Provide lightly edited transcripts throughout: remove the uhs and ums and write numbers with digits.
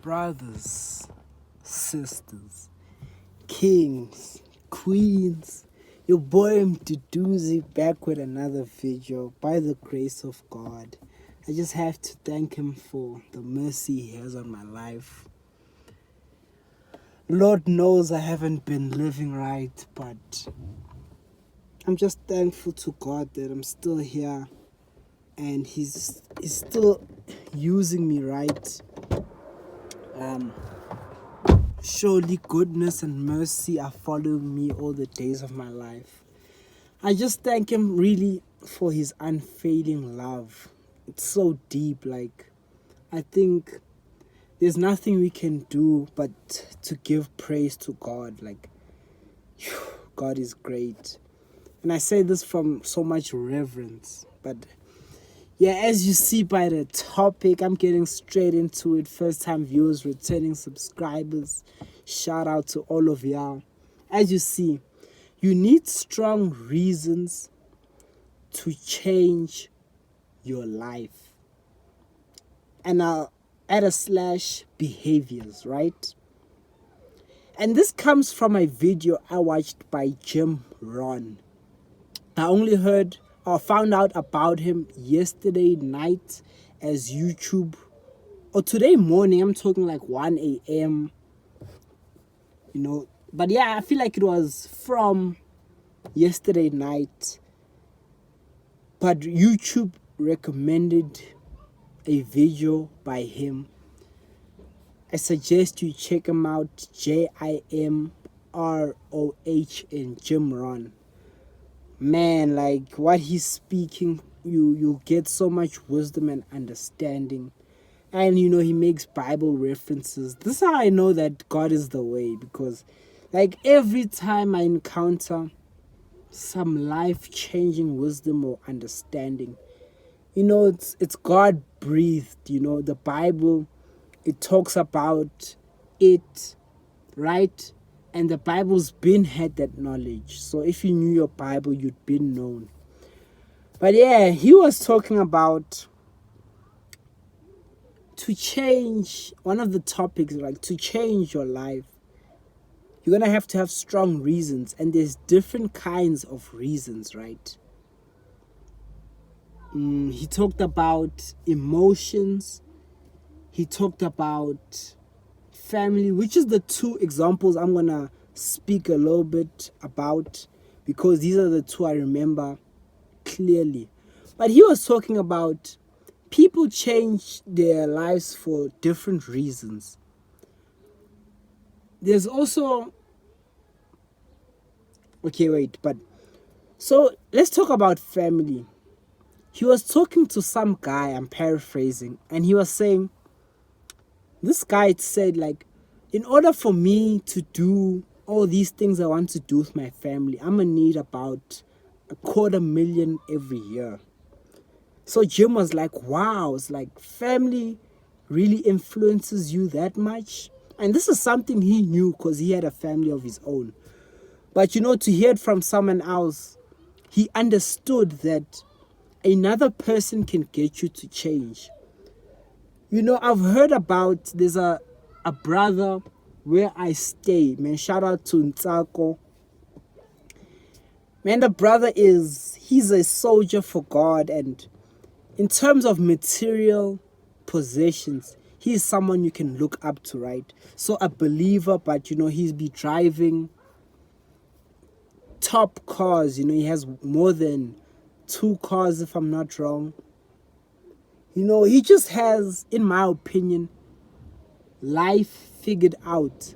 Brothers, sisters, kings, queens, your boy Mduduzi back with another video by the grace of God. I just have to thank him for the mercy he has on my life. Lord knows I haven't been living right, but I'm just thankful to God that I'm still here and he's still using me right. Surely goodness and mercy are following me all the days of my life. I just thank him really for his unfailing love. It's so deep. I think there's nothing we can do but to give praise to God. God is great. And I say this from so much reverence. But yeah, as you see by the topic, I'm getting straight into it. First time viewers, returning subscribers, shout out to all of y'all. As you see, you need strong reasons to change your life. And I'll add a slash behaviors, right? And this comes from a video I watched by Jim Rohn. I only heard or found out about him yesterday night as YouTube, or today morning. I'm talking like 1 a.m. But yeah, I feel like it was from yesterday night. But YouTube recommended a video by him. I suggest you check him out, JIMROH and Jim Rohn. Man, like what he's speaking, you get so much wisdom and understanding. And he makes Bible references. This is how I know that God is the way, because like every time I encounter some life-changing wisdom or understanding, it's God breathed. The Bible, it talks about it, right? And the Bible's been had that knowledge. So if you knew your Bible, you'd been known. But yeah, he was talking about to change, one of the topics, like to change your life, you're going to have strong reasons. And there's different kinds of reasons, right? He talked about emotions. He talked about family, which is the two examples I'm going to speak a little bit about, because these are the two I remember clearly. But he was talking about people change their lives for different reasons. There's also... So let's talk about family. He was talking to some guy, I'm paraphrasing, and he was saying, this guy said, like, in order for me to do all these things I want to do with my family, I'm going to need about $250,000 every year. So Jim was like, wow, it's like family really influences you that much? And this is something he knew because he had a family of his own. But to hear it from someone else, he understood that another person can get you to change. I've heard about, there's a brother where I stay. Man, shout out to Ntsako. Man, the brother he's a soldier for God. And in terms of material possessions, he's someone you can look up to, right? So a believer, but he's be driving top cars. He has more than 2 cars, if I'm not wrong. He just has, in my opinion, life figured out.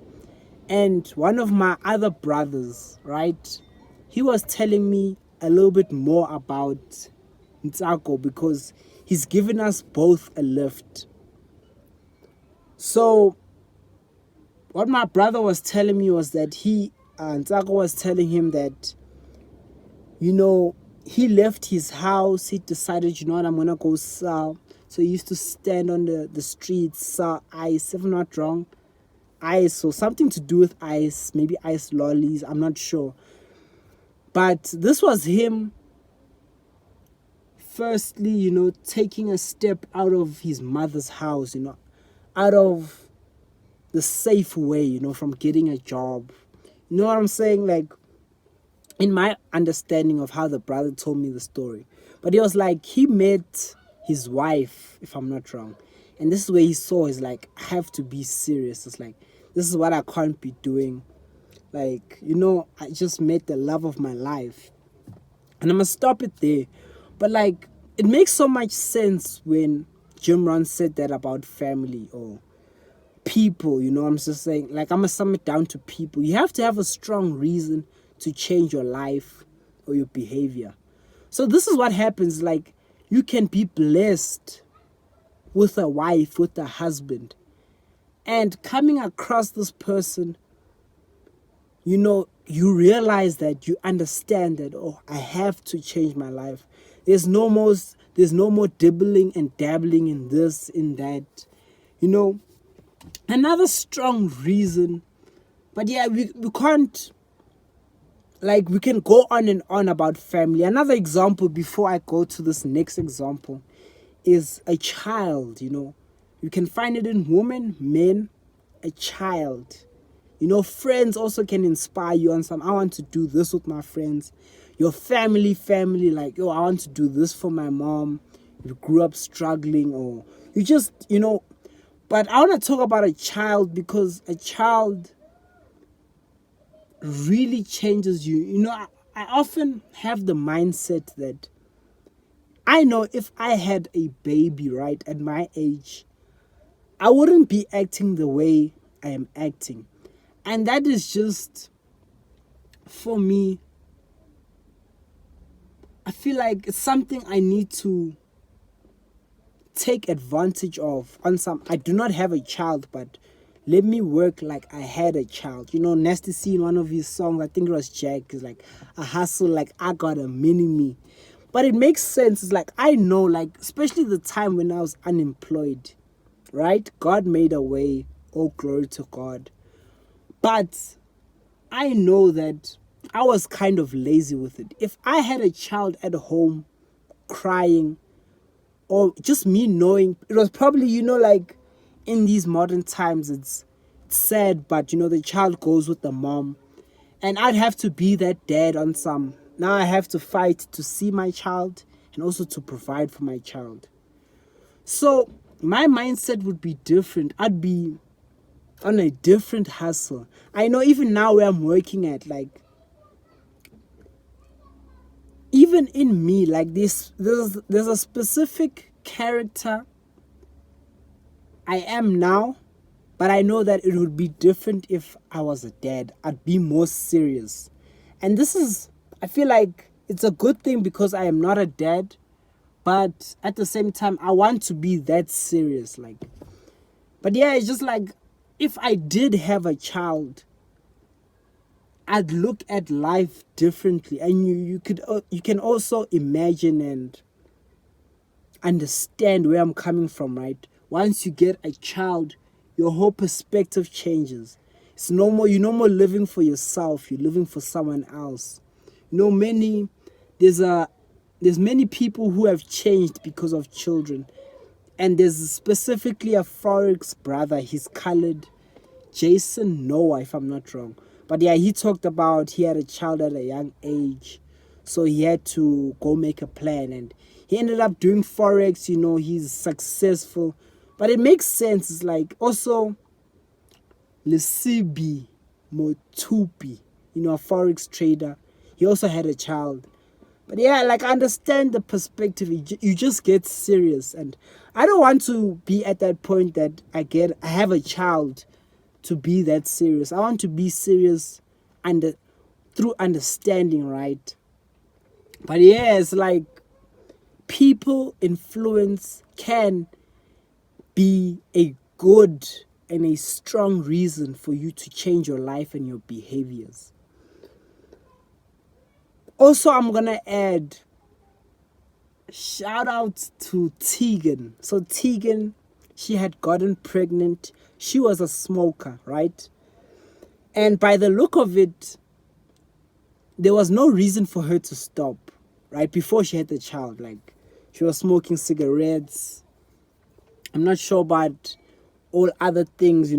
And one of my other brothers, right, he was telling me a little bit more about Ntsako because he's given us both a lift. So what my brother was telling me was that Ntsako was telling him that, he left his house. He decided, I'm going to go sell. So he used to stand on the streets, sell ice, if I'm not wrong. Ice, or something to do with ice, maybe ice lollies, I'm not sure. But this was him, firstly, taking a step out of his mother's house, out of the safe way, from getting a job. You know what I'm saying? Like, in my understanding of how the brother told me the story. But he was like, he met his wife, if I'm not wrong. And this is where he saw, is like, I have to be serious. It's like, this is what I can't be doing. Like, I just met the love of my life. And I'm going to stop it there. But like, it makes so much sense when Jim Rohn said that about family or people, I'm just saying, like, I'm going to sum it down to people. You have to have a strong reason to change your life or your behavior. So this is what happens. Like, you can be blessed with a wife, with a husband, and coming across this person, you realize that, you understand that, oh, I have to change my life. There's no more dibbling and dabbling in this, in that. Another strong reason. But yeah, we can't, like, we can go on and on about family. Another example before I go to this next example is a child. You can find it in women, men, a child. Friends also can inspire you on some, I want to do this with my friends. Your family, like, I want to do this for my mom. You grew up struggling, or you just, but I want to talk about a child, because a child really changes you. I often have the mindset that I know if I had a baby, right, at my age, I wouldn't be acting the way I am acting. And that is just, for me, I feel like it's something I need to take advantage of on some. I do not have a child, but let me work like I had a child. Nasty C, in one of his songs, I think it was Jack, is like, I hustle like I got a mini me. But it makes sense. It's like, I know, like, especially the time when I was unemployed, right? God made a way. Oh, glory to God. But I know that I was kind of lazy with it. If I had a child at home crying, or just me knowing, it was probably, like, in these modern times, it's sad, but, the child goes with the mom. And I'd have to be that dad on some. Now I have to fight to see my child and also to provide for my child. So my mindset would be different. I'd be on a different hustle. I know even now where I'm working at, like, even in me, like, there's a specific character I am now, but I know that it would be different if I was a dad. I'd be more serious. And this is, I feel like it's a good thing because I am not a dad, but at the same time, I want to be that serious. Like, but yeah, it's just like, if I did have a child, I'd look at life differently. And you can also imagine and understand where I'm coming from, right? Once you get a child, your whole perspective changes. It's no more, you're no more living for yourself, you're living for someone else. There's many people who have changed because of children. And there's specifically a Forex brother, he's colored, Jason Noah, if I'm not wrong. But yeah, he talked about he had a child at a young age. So he had to go make a plan. And he ended up doing Forex, he's successful. But it makes sense. It's like, also, Lesibi Motupi, a Forex trader. He also had a child. But yeah, like, I understand the perspective. You just get serious. And I don't want to be at that point that I have a child to be that serious. I want to be serious through understanding, right? But yeah, it's like, people influence can be a good and a strong reason for you to change your life and your behaviors. Also, I'm gonna add, shout out to Tegan. So Tegan, she had gotten pregnant. She was a smoker, right? And by the look of it, there was no reason for her to stop, right? Before she had the child, like, she was smoking cigarettes. I'm not sure about all other things,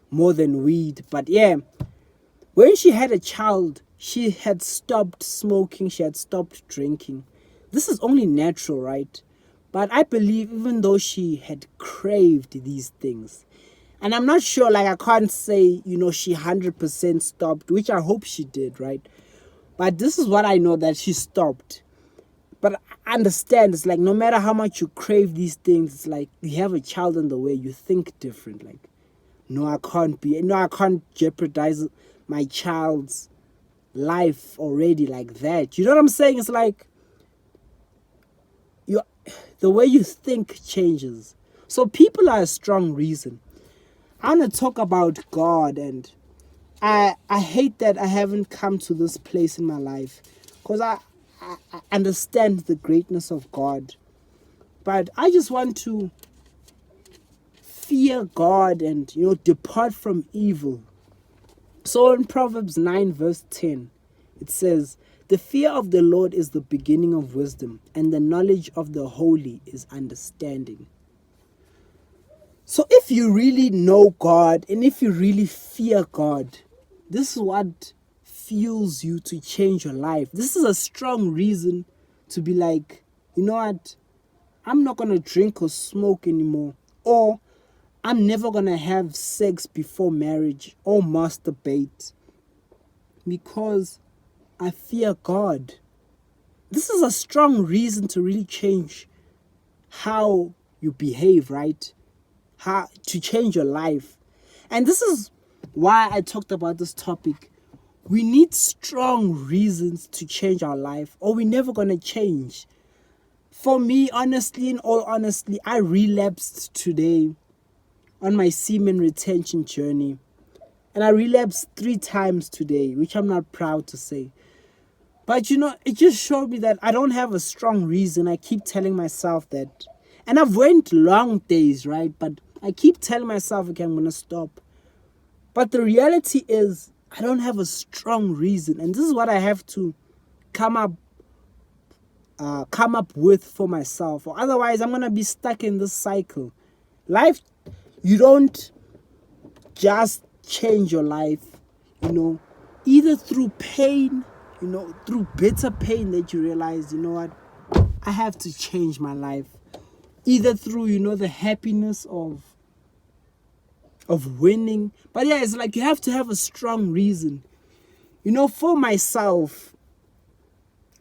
more than weed. But yeah, when she had a child, she had stopped smoking, she had stopped drinking. This is only natural, right? But I believe even though she had craved these things, and I'm not sure, like I can't say, she 100% stopped, which I hope she did, right? But this is what I know, that she stopped. But I understand, it's like no matter how much you crave these things, it's like you have a child in the way, you think different. Like, I can't jeopardize my child's life already like that. You know what I'm saying? It's like the way you think changes. So people are a strong reason. I want to talk about God, and I hate that I haven't come to this place in my life, because I understand the greatness of God, but I just want to fear God and depart from evil. So in Proverbs 9 verse 10, it says, "The fear of the Lord is the beginning of wisdom, and the knowledge of the holy is understanding." So if you really know God and if you really fear God, this is what fuels you to change your life. This is a strong reason to be like, you know what, I'm not going to drink or smoke anymore, or I'm never going to have sex before marriage or masturbate, because I fear God. This is a strong reason to really change how you behave, right? How to change your life. And this is why I talked about this topic. We need strong reasons to change our life, or we're never going to change. For me, honestly, in all honesty, I relapsed today on my semen retention journey. And I relapsed 3 times today, which I'm not proud to say. But it just showed me that I don't have a strong reason. I keep telling myself that. And I've went long days, right? But I keep telling myself, okay, I'm going to stop. But the reality is, I don't have a strong reason. And this is what I have to come up with for myself. Or otherwise, I'm going to be stuck in this cycle. Life, you don't just change your life, either through pain, through bitter pain that you realize, you know what, I have to change my life. Either through, the happiness of winning. But yeah, it's like you have to have a strong reason. For myself,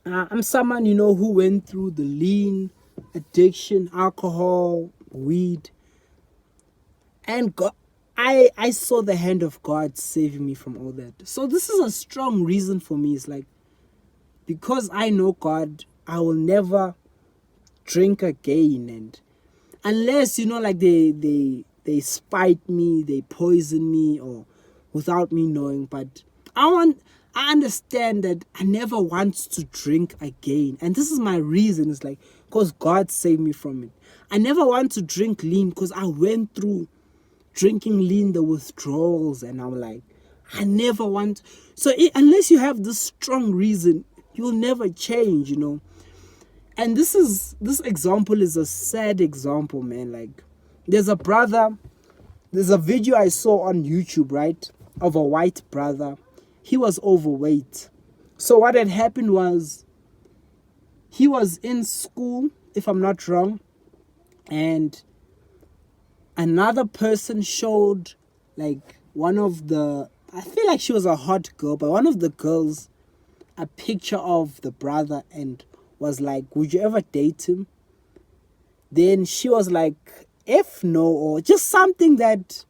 I'm someone, who went through the lean, addiction, alcohol, weed. And God, I saw the hand of God saving me from all that. So this is a strong reason for me. It's like, because I know God, I will never drink again. And unless, like they spite me, they poison me, or without me knowing. But I understand that I never want to drink again. And this is my reason. It's like, because God saved me from it. I never want to drink lean, because I went through drinking lean, the withdrawals, and I'm like, I never want. So unless you have this strong reason, you'll never change, And this example is a sad example, man. Like, there's a video I saw on YouTube, right, of a white brother. He was overweight. So what had happened was, he was in school, if I'm not wrong, and another person showed, like, I feel like she was a hot girl, but one of the girls, a picture of the brother, and was like, would you ever date him? Then she was like, F no, or just something that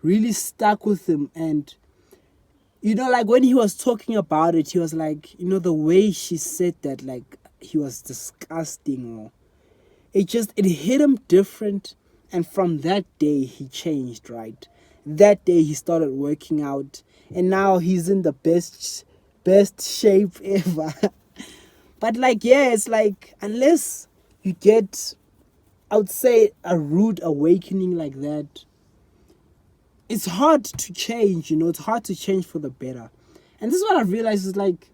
really stuck with him. And like, when he was talking about it, he was like, the way she said that, like, he was disgusting, or it hit him different. And from that day, he changed, right? That day, he started working out. And now he's in the best shape ever. But, like, yeah, it's like, unless you get, I would say, a rude awakening like that, it's hard to change, It's hard to change for the better. And this is what I realized is, like,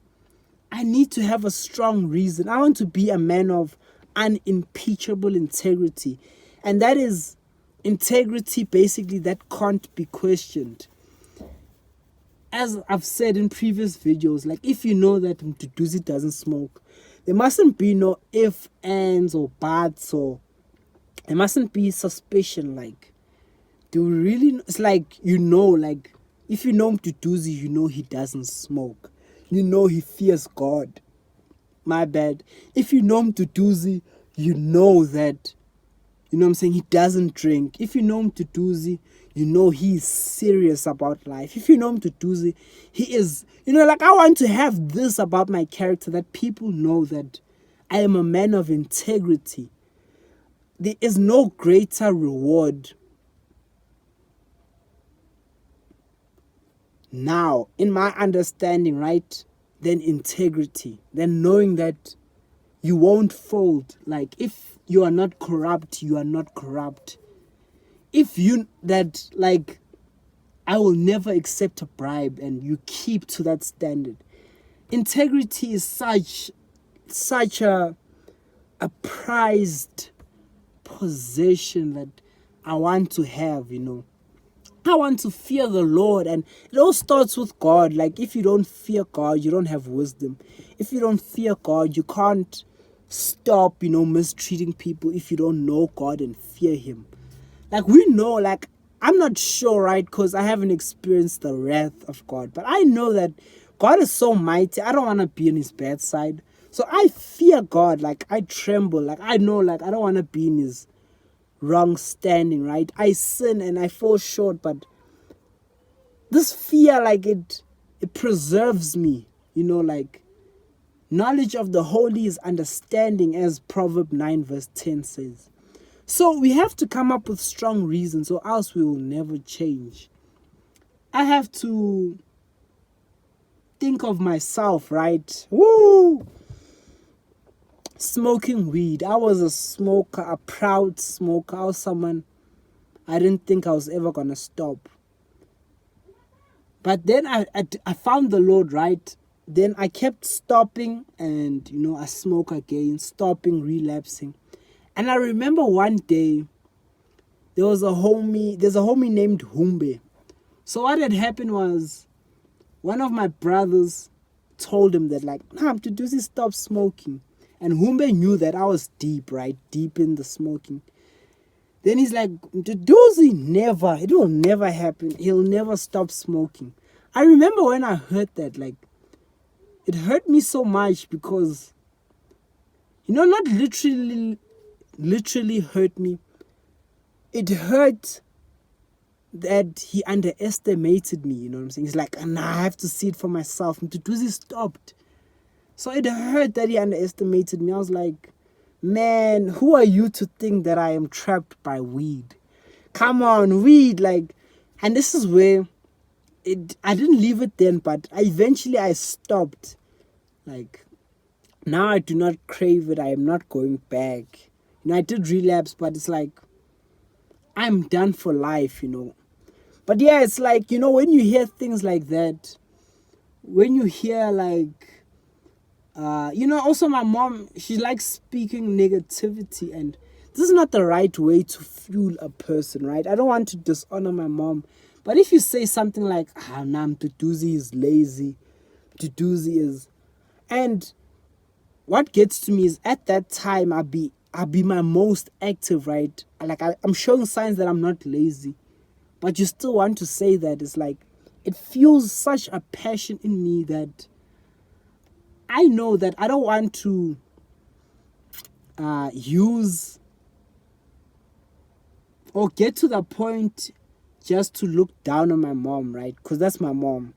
I need to have a strong reason. I want to be a man of unimpeachable integrity. And that is integrity basically that can't be questioned. As I've said in previous videos, like if you know that Mduduzi doesn't smoke, there mustn't be no ifs, ands, or buts, or there mustn't be suspicion. Like, do we really? It's like, like if you know Mduduzi, you know he doesn't smoke. You know he fears God. My bad. If you know Mduduzi, you know that, you know what I'm saying, he doesn't drink. If you know Mduduzi, you know he's serious about life. If you know Mduduzi, he is, like I want to have this about my character, that people know that I am a man of integrity. There is no greater reward now, in my understanding, right, than integrity, than knowing that you won't fold. Like, if you are not corrupt, you are not corrupt. If like, I will never accept a bribe, and you keep to that standard. Integrity is such a prized possession that I want to have, I want to fear the Lord, and it all starts with God. Like, if you don't fear God, you don't have wisdom. If you don't fear God, you can't stop, mistreating people if you don't know God and fear Him. Like, we know, like, I'm not sure, right, because I haven't experienced the wrath of God, but I know that God is so mighty. I don't want to be on His bad side. So I fear God. Like, I tremble. Like, I know, like, I don't want to be in His wrong standing, right? I sin and I fall short, but this fear, like, it preserves me, like, knowledge of the holy is understanding, as Proverbs 9 verse 10 says. So we have to come up with strong reasons, or else we will never change. I have to think of myself, right? Woo! Smoking weed. I was a smoker, a proud smoker. I was someone I didn't think I was ever gonna stop. But then I found the Lord, right? Then I kept stopping, and I smoke again, stopping, relapsing. And I remember one day there's a homie named Humbe. So what had happened was, one of my brothers told him that, like, Mduduzi, stop smoking. And Humbe knew that I was deep, right? Deep in the smoking. Then he's like, Mduduzi, never. It will never happen. He'll never stop smoking. I remember when I heard that, like, it hurt me so much because, not literally hurt me. It hurt that he underestimated me, you know what I'm saying? He's like, nah, I have to see it for myself. Mduduzi stopped. So it hurt that he underestimated me. I was like, man, who are you to think that I am trapped by weed? Come on, weed, like. And this is where I didn't leave it then, but eventually I stopped. Like, now I do not crave it. I am not going back. I did relapse, but it's like, I'm done for life, But yeah, it's like, when you hear things like that, when you hear, like, also my mom, she likes speaking negativity, and this is not the right way to fuel a person, right? I don't want to dishonor my mom, but if you say something like, nah, Mduduzi is lazy, Mduduzi is, and what gets to me is, at that time, I'll be my most active, right? Like, I'm showing signs that I'm not lazy, but you still want to say that. It's like, it fuels such a passion in me that I know that I don't want to use or get to the point just to look down on my mom, right? Because that's my mom.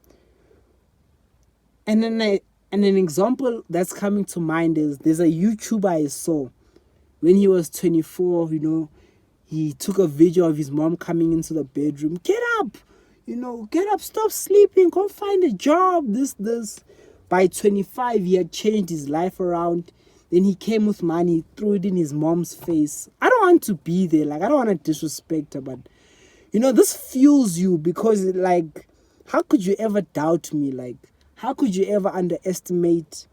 And then an example that's coming to mind is, there's a YouTuber I saw when he was 24, he took a video of his mom coming into the bedroom. Get up, get up, stop sleeping, go find a job, this. By 25, he had changed his life around. Then he came with money, threw it in his mom's face. I don't want to be there. Like, I don't want to disrespect her, but, this fuels you because, like, how could you ever doubt me? Like, how could you ever underestimate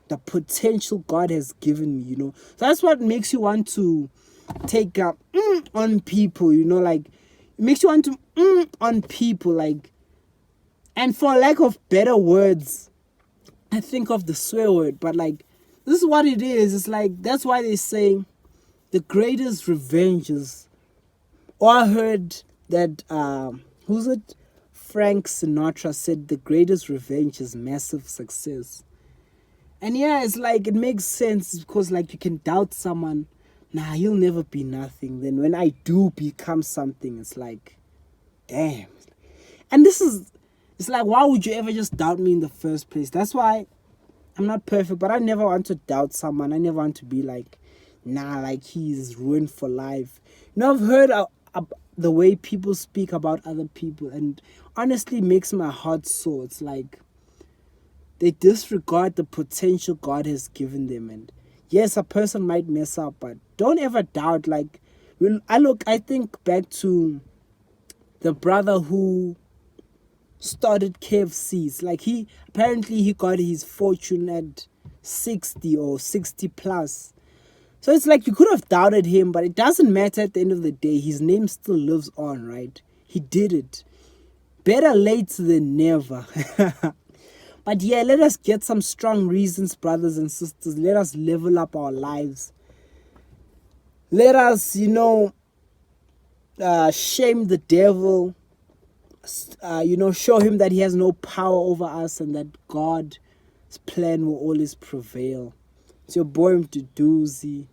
the potential God has given me, So that's what makes you want to take on people, you know, like it makes you want to on people, like, and for lack of better words, I think of the swear word, but like this is what it is. It's like that's why they say the greatest revenges. Or I heard that who's it? Frank Sinatra said the greatest revenge is massive success. And yeah, it's like it makes sense because like you can doubt someone, nah, he'll never be nothing. Then when I do become something, it's like, damn. And it's like, why would you ever just doubt me in the first place? That's why I'm not perfect, but I never want to doubt someone. I never want to be like, nah, like he's ruined for life. You know, I've heard the way people speak about other people, and honestly makes my heart sore. It's like they disregard the potential God has given them. And yes, a person might mess up, but don't ever doubt. Like, when I think back to the brother who started KFCs. Like he got his fortune at 60 or 60 plus. So it's like you could have doubted him, but it doesn't matter at the end of the day. His name still lives on, right? He did it. Better late than never. But yeah, let us get some strong reasons, brothers and sisters. Let us level up our lives. Let us, shame the devil. Show him that he has no power over us and that God's plan will always prevail. It's your boy Mduduzi.